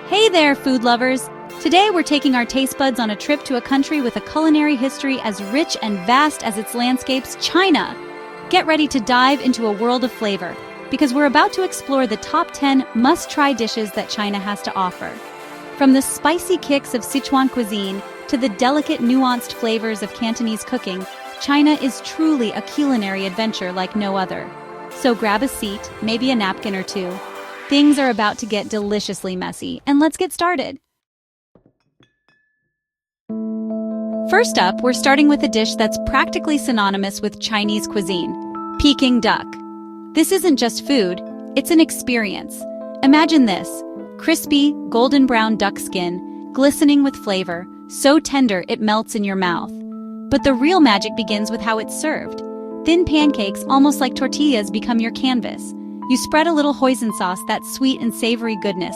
Hey there, food lovers! Today we're taking our taste buds on a trip to a country with a culinary history as rich and vast as its landscapes, China. Get ready to dive into a world of flavor, because we're about to explore the top 10 must-try dishes that China has to offer. From the spicy kicks of Sichuan cuisine to the delicate, nuanced flavors of Cantonese cooking, China is truly a culinary adventure like no other. So grab a seat, maybe a napkin or two. Things are about to get deliciously messy, and let's get started. First up, we're starting with a dish that's practically synonymous with Chinese cuisine, Peking duck. This isn't just food, it's an experience. Imagine this: crispy, golden brown duck skin, glistening with flavor, so tender it melts in your mouth. But the real magic begins with how it's served. Thin pancakes, almost like tortillas, become your canvas. You spread a little hoisin sauce, that sweet and savory goodness.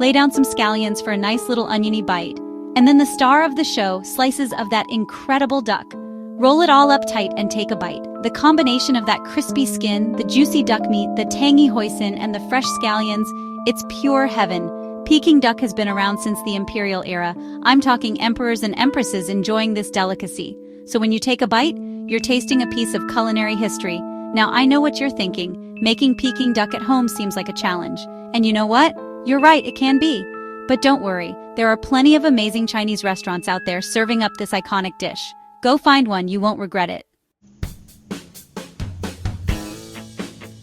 Lay down some scallions for a nice little oniony bite. And then the star of the show, slices of that incredible duck. Roll it all up tight and take a bite. The combination of that crispy skin, the juicy duck meat, the tangy hoisin, and the fresh scallions, it's pure heaven. Peking duck has been around since the imperial era. I'm talking emperors and empresses enjoying this delicacy. So when you take a bite, you're tasting a piece of culinary history. Now I know what you're thinking. Making Peking duck at home seems like a challenge. And you know what? You're right, it can be. But don't worry, there are plenty of amazing Chinese restaurants out there serving up this iconic dish. Go find one, you won't regret it.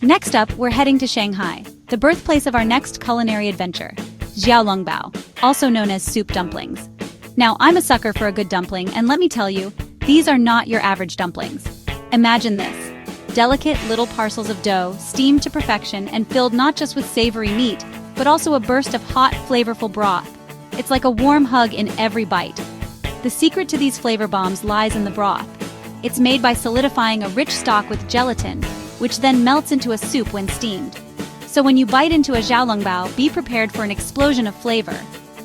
Next up, we're heading to Shanghai, the birthplace of our next culinary adventure, xiaolongbao, also known as soup dumplings. Now, I'm a sucker for a good dumpling, and let me tell you, these are not your average dumplings. Imagine this: delicate little parcels of dough, steamed to perfection and filled not just with savory meat, but also a burst of hot, flavorful broth. It's like a warm hug in every bite. The secret to these flavor bombs lies in the broth. It's made by solidifying a rich stock with gelatin, which then melts into a soup when steamed. So when you bite into a xiaolongbao, be prepared for an explosion of flavor.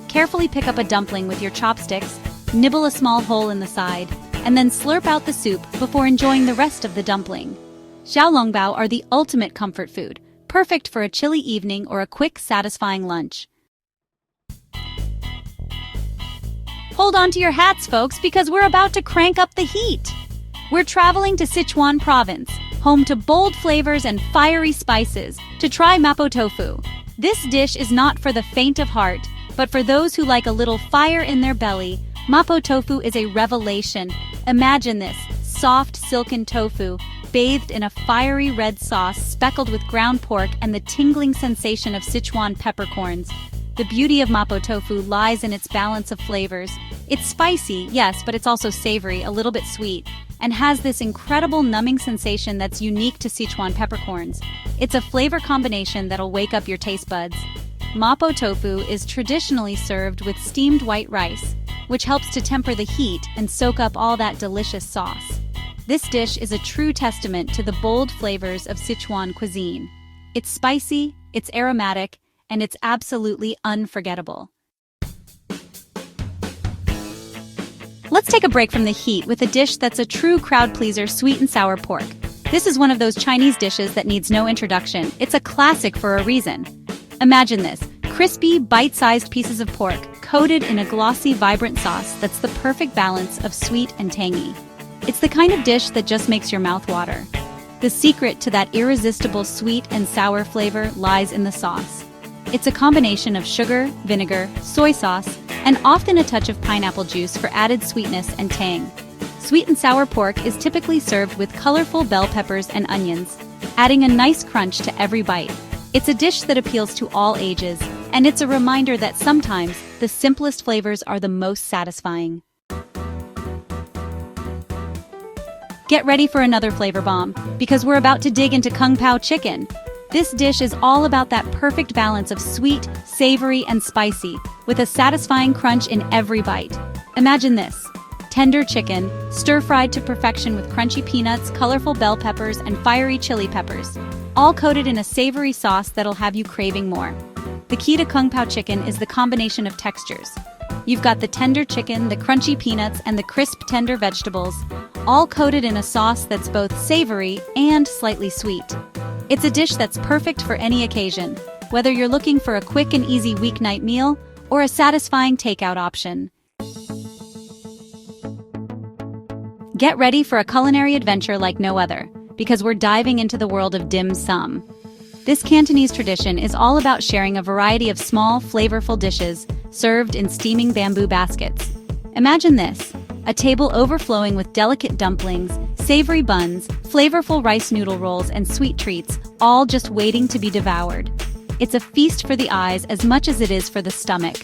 Carefully pick up a dumpling with your chopsticks, nibble a small hole in the side, and then slurp out the soup before enjoying the rest of the dumpling. Xiaolongbao are the ultimate comfort food, perfect for a chilly evening or a quick, satisfying lunch. Hold on to your hats, folks, because we're about to crank up the heat. We're traveling to Sichuan province, home to bold flavors and fiery spices, to try mapo tofu. This dish is not for the faint of heart, but for those who like a little fire in their belly. Mapo tofu is a revelation. Imagine this: soft, silken tofu, bathed in a fiery red sauce speckled with ground pork and the tingling sensation of Sichuan peppercorns. The beauty of mapo tofu lies in its balance of flavors. It's spicy, yes, but it's also savory, a little bit sweet, and has this incredible numbing sensation that's unique to Sichuan peppercorns. It's a flavor combination that'll wake up your taste buds. Mapo tofu is traditionally served with steamed white rice, which helps to temper the heat and soak up all that delicious sauce. This dish is a true testament to the bold flavors of Sichuan cuisine. It's spicy, it's aromatic, and it's absolutely unforgettable. Let's take a break from the heat with a dish that's a true crowd pleaser: sweet and sour pork. This is one of those Chinese dishes that needs no introduction. It's a classic for a reason. Imagine this: crispy, bite-sized pieces of pork coated in a glossy, vibrant sauce that's the perfect balance of sweet and tangy. It's the kind of dish that just makes your mouth water. The secret to that irresistible sweet and sour flavor lies in the sauce. It's a combination of sugar, vinegar, soy sauce, and often a touch of pineapple juice for added sweetness and tang. Sweet and sour pork is typically served with colorful bell peppers and onions, adding a nice crunch to every bite. It's a dish that appeals to all ages, and it's a reminder that sometimes the simplest flavors are the most satisfying. Get ready for another flavor bomb, because we're about to dig into Kung Pao chicken. This dish is all about that perfect balance of sweet, savory, and spicy, with a satisfying crunch in every bite. Imagine this: tender chicken, stir-fried to perfection with crunchy peanuts, colorful bell peppers, and fiery chili peppers, all coated in a savory sauce that'll have you craving more. The key to Kung Pao chicken is the combination of textures. You've got the tender chicken, the crunchy peanuts, and the crisp, tender vegetables, all coated in a sauce that's both savory and slightly sweet. It's a dish that's perfect for any occasion, whether you're looking for a quick and easy weeknight meal or a satisfying takeout option. Get ready for a culinary adventure like no other, because we're diving into the world of dim sum. This Cantonese tradition is all about sharing a variety of small, flavorful dishes served in steaming bamboo baskets. Imagine this: a table overflowing with delicate dumplings, savory buns, flavorful rice noodle rolls, and sweet treats, all just waiting to be devoured. It's a feast for the eyes as much as it is for the stomach.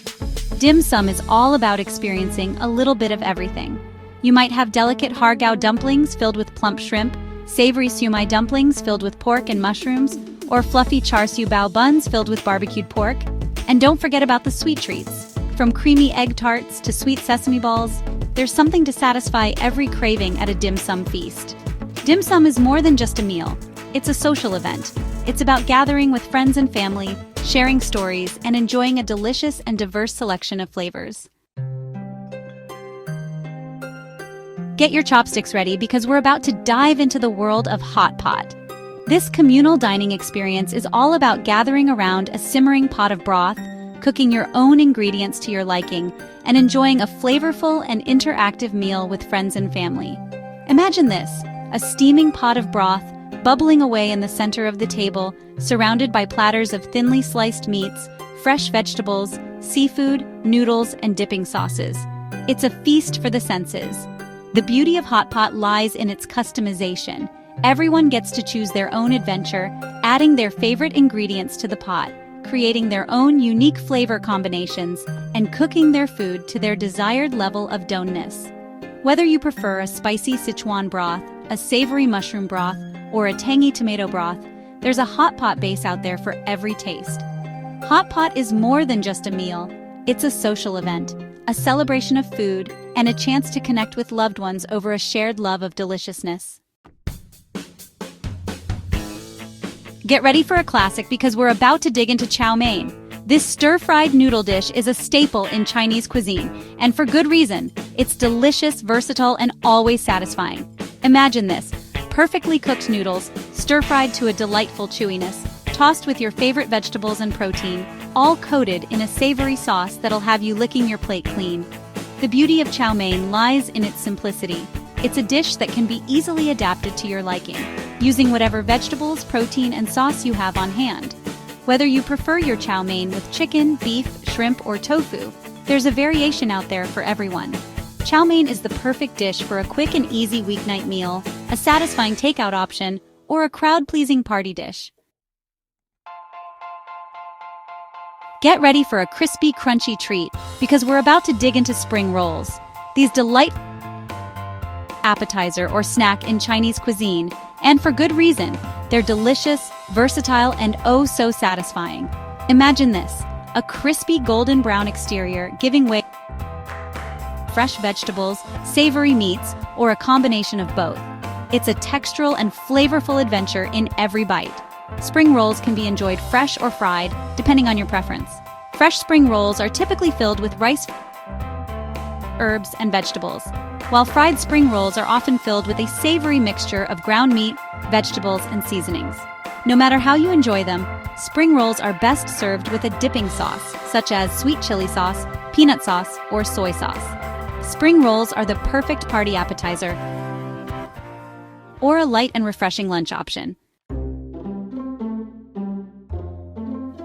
Dim sum is all about experiencing a little bit of everything. You might have delicate hargao dumplings filled with plump shrimp, savory siumai dumplings filled with pork and mushrooms, or fluffy char siu bao buns filled with barbecued pork. And don't forget about the sweet treats. From creamy egg tarts to sweet sesame balls, there's something to satisfy every craving at a dim sum feast. Dim sum is more than just a meal. It's a social event. It's about gathering with friends and family, sharing stories, and enjoying a delicious and diverse selection of flavors. Get your chopsticks ready because we're about to dive into the world of hot pot. This communal dining experience is all about gathering around a simmering pot of broth, cooking your own ingredients to your liking, and enjoying a flavorful and interactive meal with friends and family. Imagine this: a steaming pot of broth bubbling away in the center of the table, surrounded by platters of thinly sliced meats, fresh vegetables, seafood, noodles, and dipping sauces. It's a feast for the senses. The beauty of hot pot lies in its customization. Everyone gets to choose their own adventure, adding their favorite ingredients to the pot, creating their own unique flavor combinations, and cooking their food to their desired level of doneness. Whether you prefer a spicy Sichuan broth, a savory mushroom broth, or a tangy tomato broth, there's a hot pot base out there for every taste. Hot pot is more than just a meal. It's a social event, a celebration of food, and a chance to connect with loved ones over a shared love of deliciousness. Get ready for a classic because we're about to dig into chow mein. This stir-fried noodle dish is a staple in Chinese cuisine, and for good reason. It's delicious, versatile, and always satisfying. Imagine this: perfectly cooked noodles, stir-fried to a delightful chewiness, tossed with your favorite vegetables and protein, all coated in a savory sauce that'll have you licking your plate clean. The beauty of chow mein lies in its simplicity. It's a dish that can be easily adapted to your liking, using whatever vegetables, protein, and sauce you have on hand. Whether you prefer your chow mein with chicken, beef, shrimp, or tofu, there's a variation out there for everyone. Chow mein is the perfect dish for a quick and easy weeknight meal, a satisfying takeout option, or a crowd-pleasing party dish. Get ready for a crispy, crunchy treat because we're about to dig into spring rolls. These delightful appetizer or snack in Chinese cuisine, and for good reason. They're delicious, versatile, and oh so satisfying. Imagine this: a crispy golden brown exterior giving way to fresh vegetables, savory meats, or a combination of both. It's a textural and flavorful adventure in every bite. Spring rolls can be enjoyed fresh or fried, depending on your preference. Fresh spring rolls are typically filled with rice, herbs, and vegetables, while fried spring rolls are often filled with a savory mixture of ground meat, vegetables, and seasonings. No matter how you enjoy them, spring rolls are best served with a dipping sauce, such as sweet chili sauce, peanut sauce, or soy sauce. Spring rolls are the perfect party appetizer or a light and refreshing lunch option.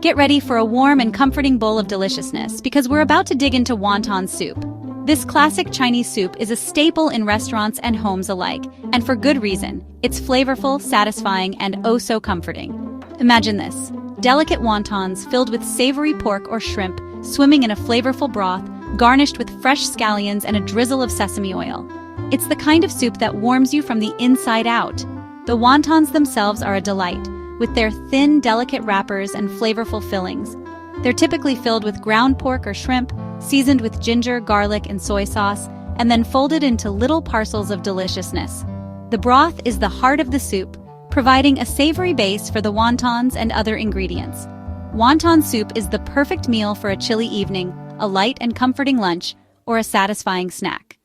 Get ready for a warm and comforting bowl of deliciousness because we're about to dig into wonton soup. This classic Chinese soup is a staple in restaurants and homes alike, and for good reason. It's flavorful, satisfying, and oh so comforting. Imagine this: delicate wontons filled with savory pork or shrimp, swimming in a flavorful broth, garnished with fresh scallions and a drizzle of sesame oil. It's the kind of soup that warms you from the inside out. The wontons themselves are a delight, with their thin, delicate wrappers and flavorful fillings. They're typically filled with ground pork or shrimp, seasoned with ginger, garlic, and soy sauce, and then folded into little parcels of deliciousness. The broth is the heart of the soup, providing a savory base for the wontons and other ingredients. Wonton soup is the perfect meal for a chilly evening, a light and comforting lunch, or a satisfying snack.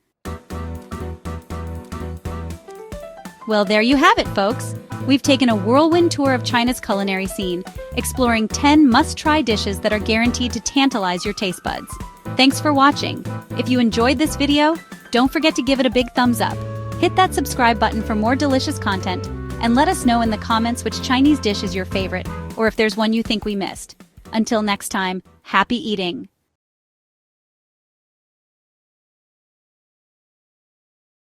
Well, there you have it, folks. We've taken a whirlwind tour of China's culinary scene, exploring 10 must-try dishes that are guaranteed to tantalize your taste buds. Thanks for watching. If you enjoyed this video, don't forget to give it a big thumbs up. Hit that subscribe button for more delicious content, and let us know in the comments which Chinese dish is your favorite, or if there's one you think we missed. Until next time, happy eating!